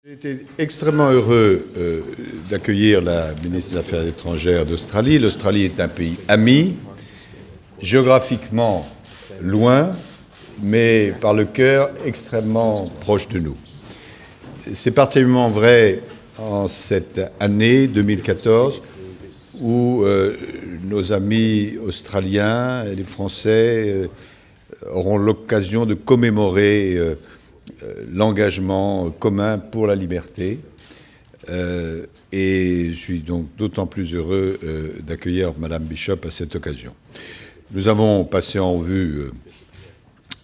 J'ai été extrêmement heureux d'accueillir la ministre des Affaires étrangères d'Australie. L'Australie est un pays ami, géographiquement loin, mais par le cœur extrêmement proche de nous. C'est particulièrement vrai en cette année 2014 où nos amis australiens et les Français auront l'occasion de commémorer l'engagement commun pour la liberté. Et je suis donc d'autant plus heureux d'accueillir Madame Bishop à cette occasion. Nous avons passé en revue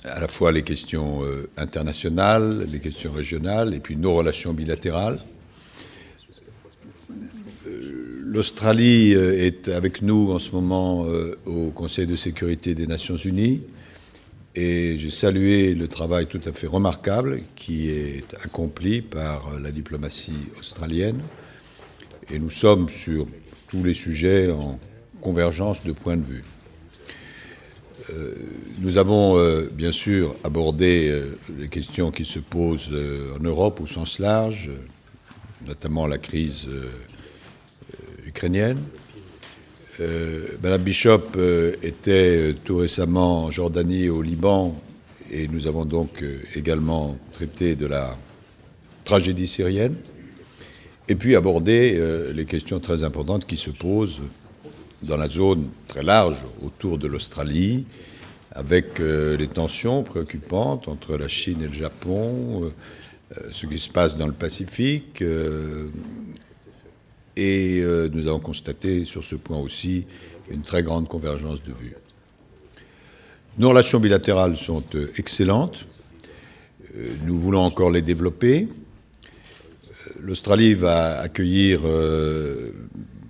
à la fois les questions internationales, les questions régionales et puis nos relations bilatérales. L'Australie est avec nous en ce moment au Conseil de sécurité des Nations Unies. Et j'ai salué le travail tout à fait remarquable qui est accompli par la diplomatie australienne. Et nous sommes sur tous les sujets en convergence de points de vue. Nous avons bien sûr abordé les questions qui se posent en Europe au sens large, notamment la crise ukrainienne. Madame Bishop était tout récemment en Jordanie et au Liban, et nous avons donc également traité de la tragédie syrienne, et puis abordé les questions très importantes qui se posent dans la zone très large autour de l'Australie, avec les tensions préoccupantes entre la Chine et le Japon, ce qui se passe dans le Pacifique. Et nous avons constaté sur ce point aussi une très grande convergence de vues. Nos relations bilatérales sont excellentes. Nous voulons encore les développer. L'Australie va accueillir,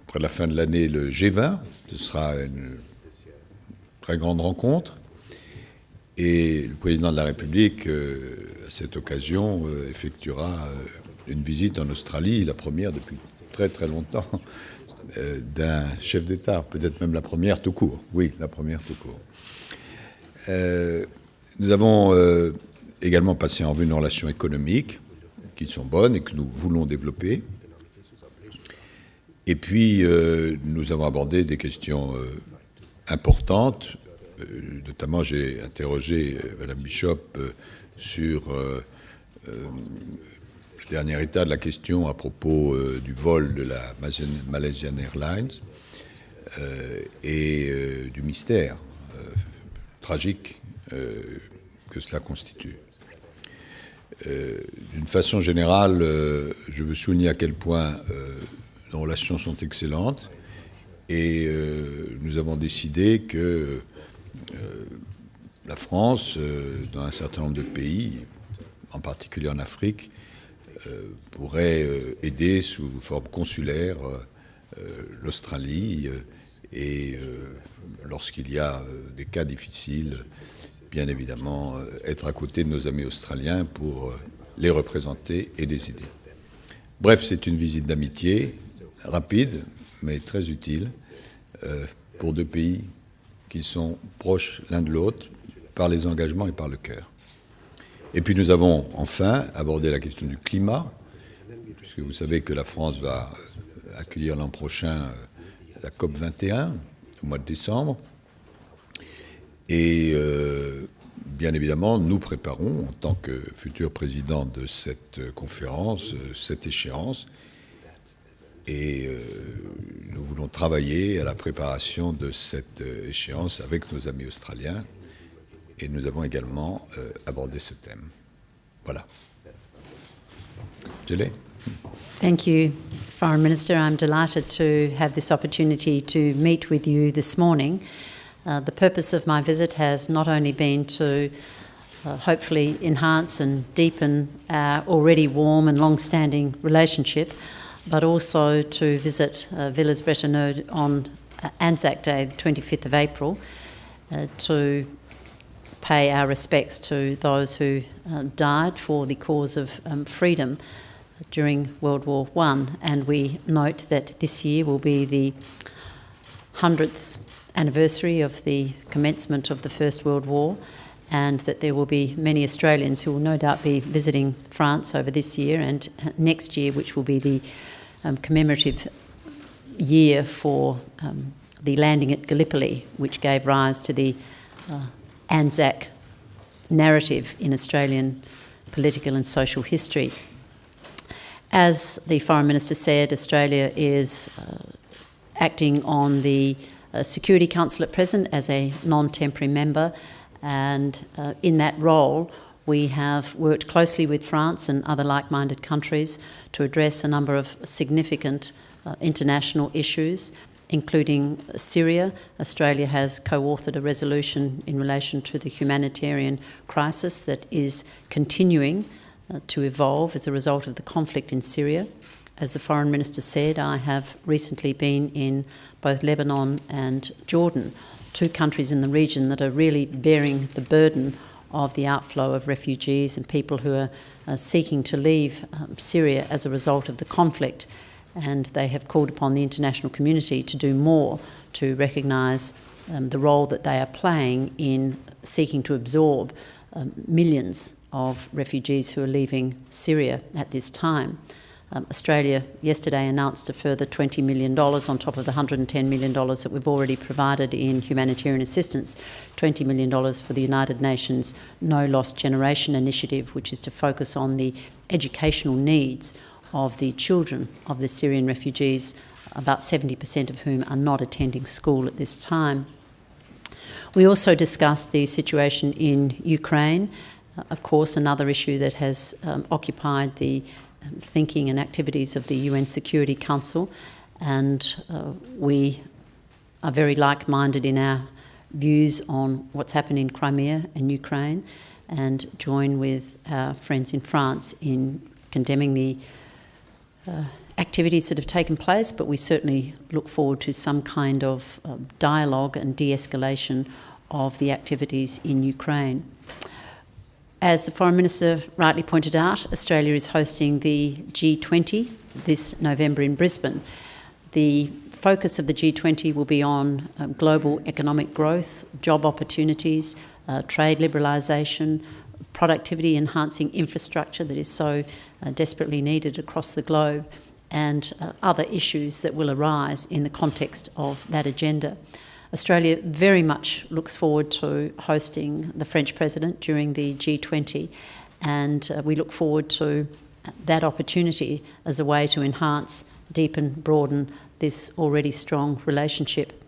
après la fin de l'année, le G20. Ce sera une très grande rencontre. Et le président de la République, à cette occasion, effectuera une visite en Australie, la première depuis très très longtemps, d'un chef d'État, peut-être même la première tout court. Oui, la première tout court. Nous avons également passé en revue nos relations économiques, qui sont bonnes et que nous voulons développer. Et puis, nous avons abordé des questions importantes. Notamment, j'ai interrogé Mme Bishop sur le dernier état de la question à propos du vol de la Malaysian Airlines et du mystère tragique que cela constitue. D'une façon générale, je veux souligner à quel point nos relations sont excellentes et nous avons décidé que la France, dans un certain nombre de pays, en particulier en Afrique, pourrait aider sous forme consulaire l'Australie et lorsqu'il y a des cas difficiles, bien évidemment, être à côté de nos amis australiens pour les représenter et les aider. Bref, c'est une visite d'amitié, rapide, mais très utile pour deux pays qui sont proches l'un de l'autre par les engagements et par le cœur. Et puis nous avons enfin abordé la question du climat, puisque vous savez que la France va accueillir l'an prochain la COP 21 au mois de décembre. Et bien évidemment, nous préparons, en tant que futur président de cette conférence, cette échéance. Et nous voulons travailler à la préparation de cette échéance avec nos amis australiens. Et nous avons également abordé ce thème. Voilà. Julie? Thank you, Foreign Minister. I'm delighted to have this opportunity to meet with you this morning. The purpose of my visit has not only been to hopefully enhance and deepen our already warm and long-standing relationship, but also to visit Villers-Bretonneux on Anzac Day, the 25th of April, to pay our respects to those who died for the cause of freedom during World War I. And we note that this year will be the 100th anniversary of the commencement of the First World War, and that there will be many Australians who will no doubt be visiting France over this year and next year, which will be the commemorative year for the landing at Gallipoli, which gave rise to the Anzac narrative in Australian political and social history. As the Foreign Minister said, Australia is acting on the Security Council at present as a non-temporary member, and in that role we have worked closely with France and other like-minded countries to address a number of significant international issues, including Syria. Australia has co-authored a resolution in relation to the humanitarian crisis that is continuing to evolve as a result of the conflict in Syria. As the Foreign Minister said, I have recently been in both Lebanon and Jordan, two countries in the region that are really bearing the burden of the outflow of refugees and people who are seeking to leave Syria as a result of the conflict. And they have called upon the international community to do more to recognise the role that they are playing in seeking to absorb millions of refugees who are leaving Syria at this time. Australia yesterday announced a further $20 million on top of the $110 million that we've already provided in humanitarian assistance, $20 million for the United Nations No Lost Generation initiative, which is to focus on the educational needs of the children of the Syrian refugees, about 70% of whom are not attending school at this time. We also discussed the situation in Ukraine, of course, another issue that has occupied the thinking and activities of the UN Security Council, and we are very like-minded in our views on what's happened in Crimea and Ukraine, and join with our friends in France in condemning the activities that have taken place, but we certainly look forward to some kind of dialogue and de-escalation of the activities in Ukraine. As the Foreign Minister rightly pointed out, Australia is hosting the G20 this November in Brisbane. The focus of the G20 will be on global economic growth, job opportunities, trade liberalisation, productivity enhancing infrastructure that is so desperately needed across the globe, and other issues that will arise in the context of that agenda. Australia very much looks forward to hosting the French President during the G20, and we look forward to that opportunity as a way to enhance, deepen, broaden this already strong relationship.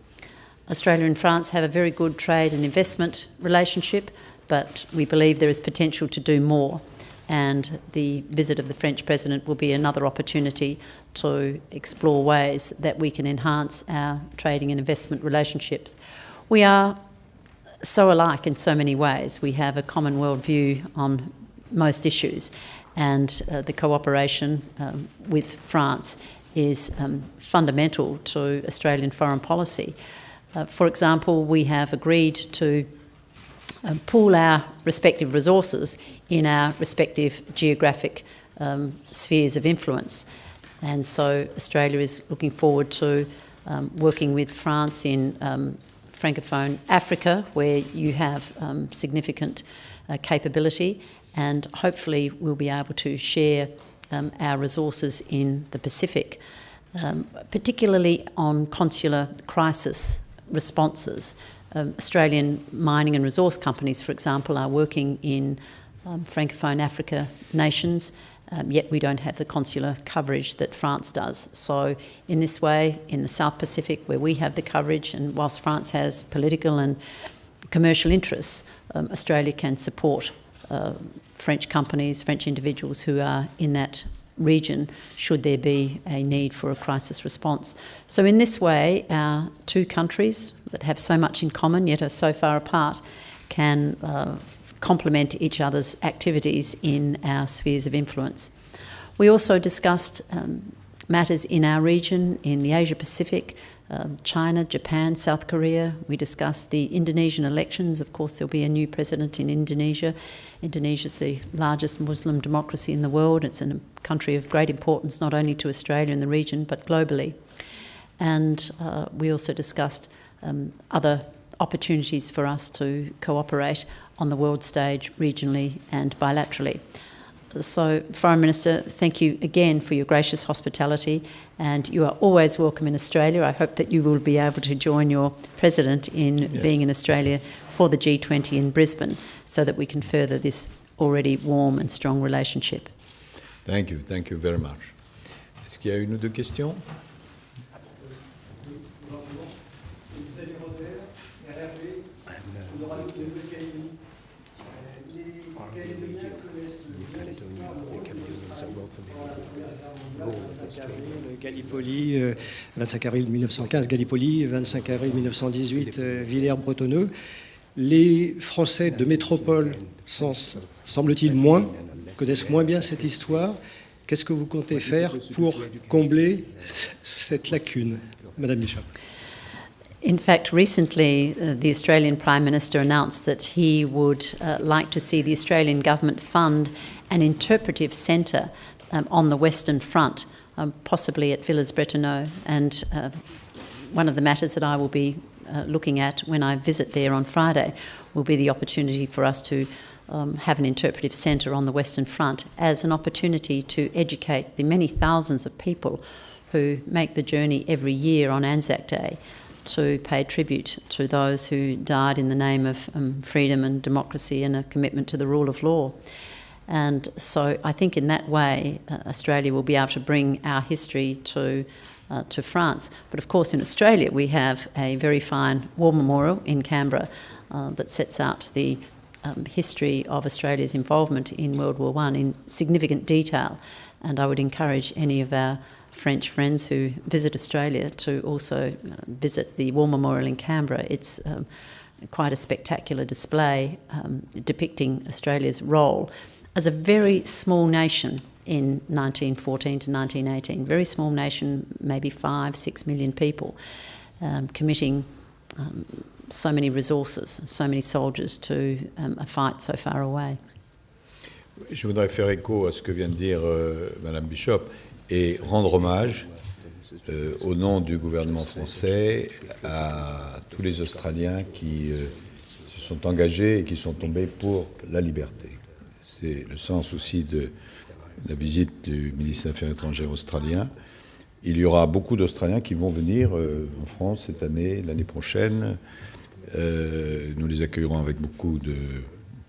Australia and France have a very good trade and investment relationship, but we believe there is potential to do more, and the visit of the French President will be another opportunity to explore ways that we can enhance our trading and investment relationships. We are so alike in so many ways. We have a common worldview on most issues, and the cooperation with France is fundamental to Australian foreign policy. For example, we have agreed to pool our respective resources in our respective geographic spheres of influence. And so Australia is looking forward to working with France in Francophone Africa, where you have significant capability, and hopefully we'll be able to share our resources in the Pacific, particularly on consular crisis responses. Australian mining and resource companies, for example, are working in Francophone Africa nations, yet we don't have the consular coverage that France does. So in this way, in the South Pacific, where we have the coverage, and whilst France has political and commercial interests, Australia can support French companies, French individuals who are in that region, should there be a need for a crisis response. So in this way, our two countries that have so much in common yet are so far apart can complement each other's activities in our spheres of influence. We also discussed matters in our region, in the Asia Pacific, China, Japan, South Korea. We discussed the Indonesian elections. Of course, there'll be a new president in Indonesia. Indonesia is the largest Muslim democracy in the world. It's a country of great importance not only to Australia and the region, but globally. And we also discussed other opportunities for us to cooperate on the world stage, regionally and bilaterally. So, Foreign Minister, thank you again for your gracious hospitality, and you are always welcome in Australia. I hope that you will be able to join your President in being in Australia for the G20 in Brisbane, so that we can further this already warm and strong relationship. Thank you very much. Est-ce qu'il y a une ou deux questions? Gallipoli, 25 avril 1915, Gallipoli, 25 avril 1918, Villers-Bretonneux. Les Français de métropole, semble-t-il connaissent moins bien cette histoire. Qu'est-ce que vous comptez faire pour combler cette lacune, Madame Bishop? In fact, recently the Australian Prime Minister announced that he would like to see the Australian government fund an interpretive centre on the Western Front, possibly at Villers-Bretonneux. And one of the matters that I will be looking at when I visit there on Friday will be the opportunity for us to have an interpretive centre on the Western Front as an opportunity to educate the many thousands of people who make the journey every year on Anzac Day to pay tribute to those who died in the name of freedom and democracy and a commitment to the rule of law. And so I think in that way Australia will be able to bring our history to France. But of course in Australia we have a very fine war memorial in Canberra that sets out the history of Australia's involvement in World War I in significant detail. And I would encourage any of our French friends who visit Australia to also visit the War Memorial in Canberra. It's quite a spectacular display depicting Australia's role as a very small nation in 1914 to 1918. Very small nation, maybe 5-6 million people, committing so many resources, so many soldiers to a fight so far away. Je voudrais faire écho à ce que vient de dire Madame Bishop et rendre hommage au nom du gouvernement français à tous les Australiens qui se sont engagés et qui sont tombés pour la liberté. C'est le sens aussi de la visite du ministre des Affaires étrangères australien. Il y aura beaucoup d'Australiens qui vont venir en France cette année, l'année prochaine. Nous les accueillerons avec beaucoup de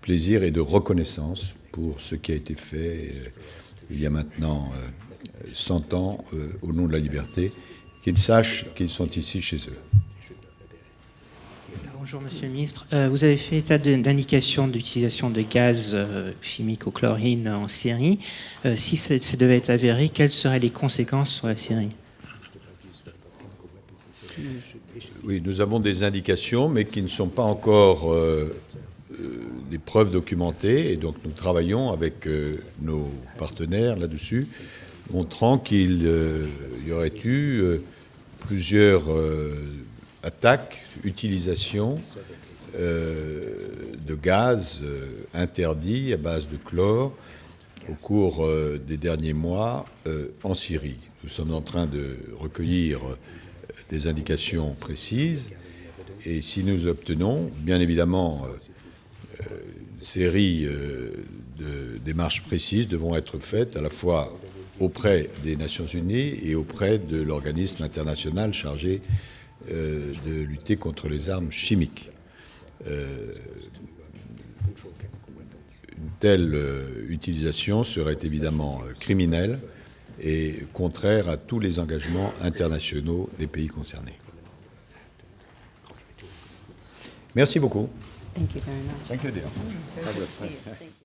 plaisir et de reconnaissance pour ce qui a été fait il y a maintenant 100 ans au nom de la liberté, qu'ils sachent qu'ils sont ici chez eux. Bonjour Monsieur le Ministre. Vous avez fait état d'indications d'utilisation de gaz chimiques au chlorine en Syrie. Si ça devait être avéré, quelles seraient les conséquences sur la Syrie? Oui, nous avons des indications, mais qui ne sont pas encore des preuves documentées. Et donc nous travaillons avec nos partenaires là-dessus, montrant qu'il y aurait eu plusieurs attaques, utilisation de gaz interdits à base de chlore au cours des derniers mois en Syrie. Nous sommes en train de recueillir des indications précises et si nous obtenons, bien évidemment, une série de démarches précises devront être faites à la fois auprès des Nations Unies et auprès de l'organisme international chargé de lutter contre les armes chimiques. Une telle utilisation serait évidemment criminelle et contraire à tous les engagements internationaux des pays concernés. Merci beaucoup. Thank you very much. Thank you, dear. Good to see you. Thank you.